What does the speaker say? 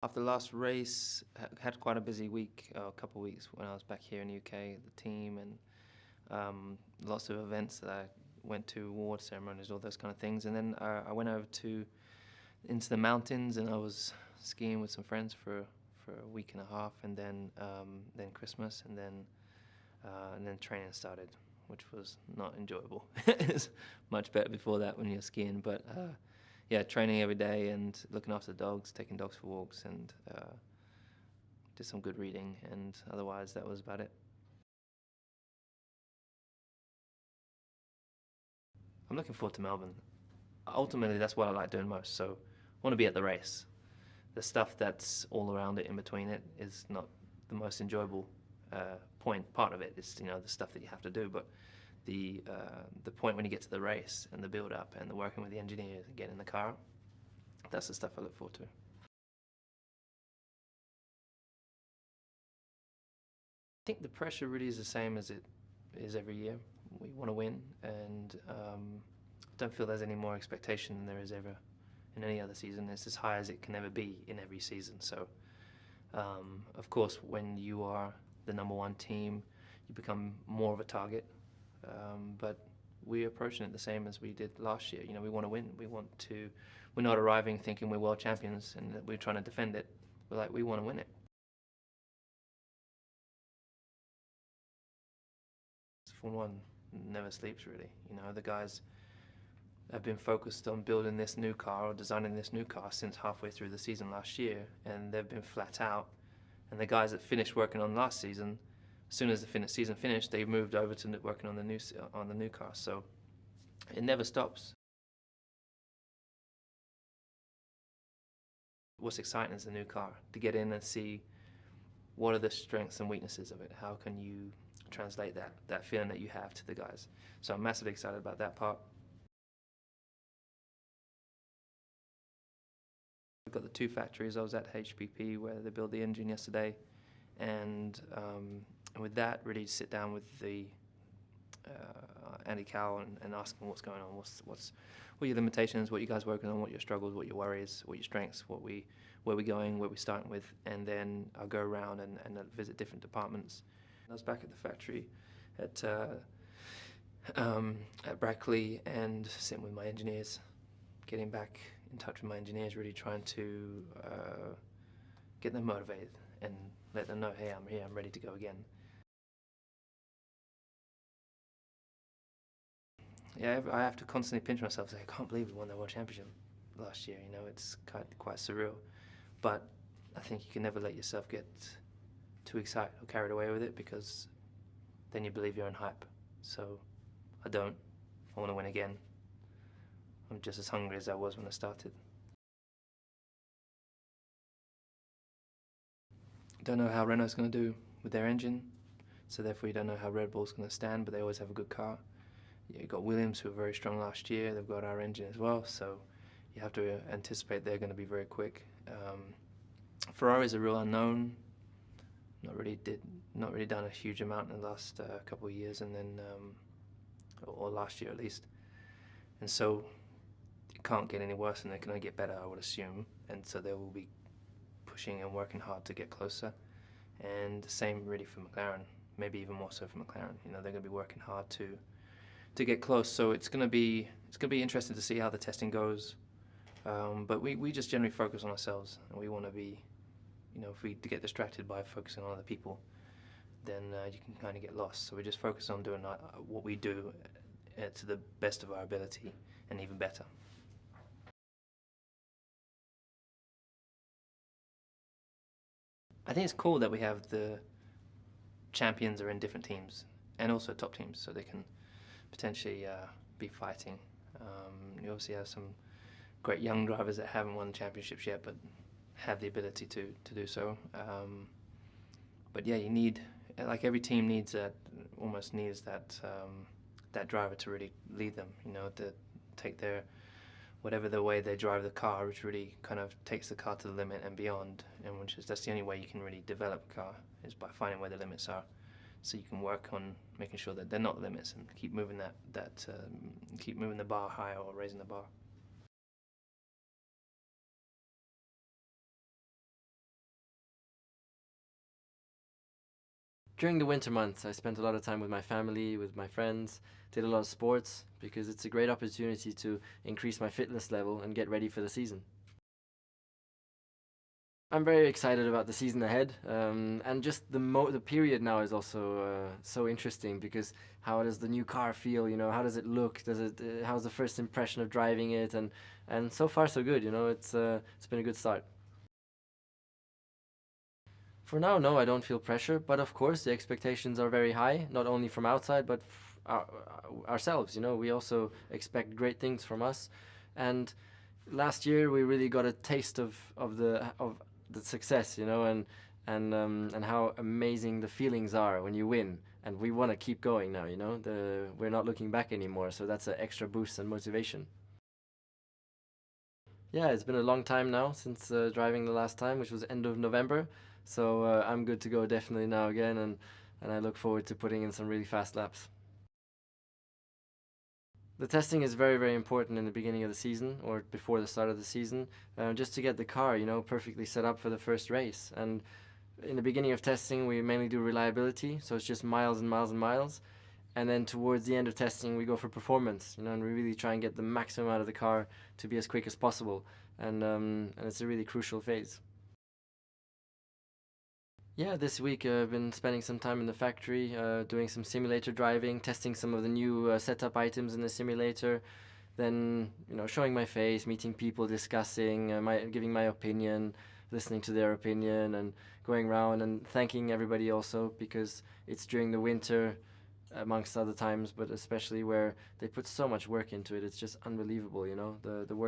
After the last race, had quite a busy week, a couple of weeks when I was back here in the UK, the team, and lots of events that I went to, award ceremonies, all those kind of things. And then I went over to into the mountains, and I was skiing with some friends for a week and a half, and then Christmas, and then training started, which was not enjoyable. It's much better before that when you're skiing, but yeah, training every day and looking after the dogs, taking dogs for walks, and did some good reading, and otherwise that was about it. I'm looking forward to Melbourne. Ultimately, that's what I like doing most. So I want to be at the race. The stuff that's all around it, in between it, is not the most enjoyable part of it. It's the stuff that you have to do, but the point when you get to the race and the build up and the working with the engineers and getting in the car, that's the stuff I look forward to. I think the pressure really is the same as it is every year. We want to win, and don't feel there's any more expectation than there is ever in any other season. It's as high as it can ever be in every season. So, of course, when you are the number one team, you become more of a target. But we're approaching it the same as we did last year. We want to win. We're not arriving thinking we're world champions and that we're trying to defend it. We want to win it. Formula One never sleeps really. The guys have been focused on building this new car or designing this new car since halfway through the season last year, and they've been flat out. And the guys that finished working on last season, as soon as the season finished, they moved over to working on the new car. So it never stops. What's exciting is the new car, to get in and see what are the strengths and weaknesses of it. How can you translate that feeling that you have to the guys? So I'm massively excited about that part. We've got the two factories. I was at HPP where they built the engine yesterday, and with that, really sit down with the Andy Cowell and ask him what's going on, what are your limitations, what you guys working on, what your struggles, what your worries, what your strengths, where we're going, where we're starting with, and then I'll go around and visit different departments. I was back at the factory at Brackley and sitting with my engineers, getting back in touch with my engineers, really trying to get them motivated and let them know, hey, I'm here, I'm ready to go again. Yeah, I have to constantly pinch myself and say, I can't believe we won the World Championship last year. It's quite surreal. But I think you can never let yourself get too excited or carried away with it, because then you believe your own hype. So I don't. I want to win again. I'm just as hungry as I was when I started. Don't know how Renault's going to do with their engine, so therefore you don't know how Red Bull's going to stand, but they always have a good car. You've got Williams, who were very strong last year. They've got our engine as well, so you have to anticipate they're going to be very quick. Ferrari's a real unknown. Not really done a huge amount in the last couple of years, and then or last year at least. And so it can't get any worse, and they can only get better, I would assume. And so they will be pushing and working hard to get closer. And the same really for McLaren, maybe even more so for McLaren. They're going to be working hard to get close. So it's going to be interesting to see how the testing goes. But we just generally focus on ourselves, and we want to be, if we get distracted by focusing on other people, then you can kind of get lost. So we just focus on doing what we do to the best of our ability, and even better. I think it's cool that we have the champions are in different teams, and also top teams, so they can potentially be fighting. You obviously have some great young drivers that haven't won championships yet, but have the ability to do so. But yeah, you need, like every team needs that, almost needs that that driver to really lead them. To take their whatever the way they drive the car, which really kind of takes the car to the limit and beyond. And that's the only way you can really develop a car, is by finding where the limits are. So you can work on making sure that they're not limits, and keep moving keep moving the bar higher, or raising the bar. During the winter months, I spent a lot of time with my family, with my friends, did a lot of sports because it's a great opportunity to increase my fitness level and get ready for the season. I'm very excited about the season ahead, and just the period now is also so interesting because how does the new car feel? How does it look? How's the first impression of driving it? And so far so good. It's been a good start. For now, no, I don't feel pressure, but of course the expectations are very high, not only from outside but ourselves. We also expect great things from us, and last year we really got a taste of the success, and how amazing the feelings are when you win. And we want to keep going now. We're not looking back anymore, so that's an extra boost and motivation. Yeah, it's been a long time now since driving the last time, which was end of November. So I'm good to go definitely now again, and I look forward to putting in some really fast laps. The testing is very, very important in the beginning of the season or before the start of the season, just to get the car, perfectly set up for the first race. And in the beginning of testing, we mainly do reliability, so it's just miles and miles and miles. And then towards the end of testing, we go for performance, and we really try and get the maximum out of the car to be as quick as possible. And it's a really crucial phase. Yeah, this week I've been spending some time in the factory, doing some simulator driving, testing some of the new setup items in the simulator, then showing my face, meeting people, discussing, giving my opinion, listening to their opinion, and going around and thanking everybody also because it's during the winter, amongst other times, but especially where they put so much work into it. It's just unbelievable, the work.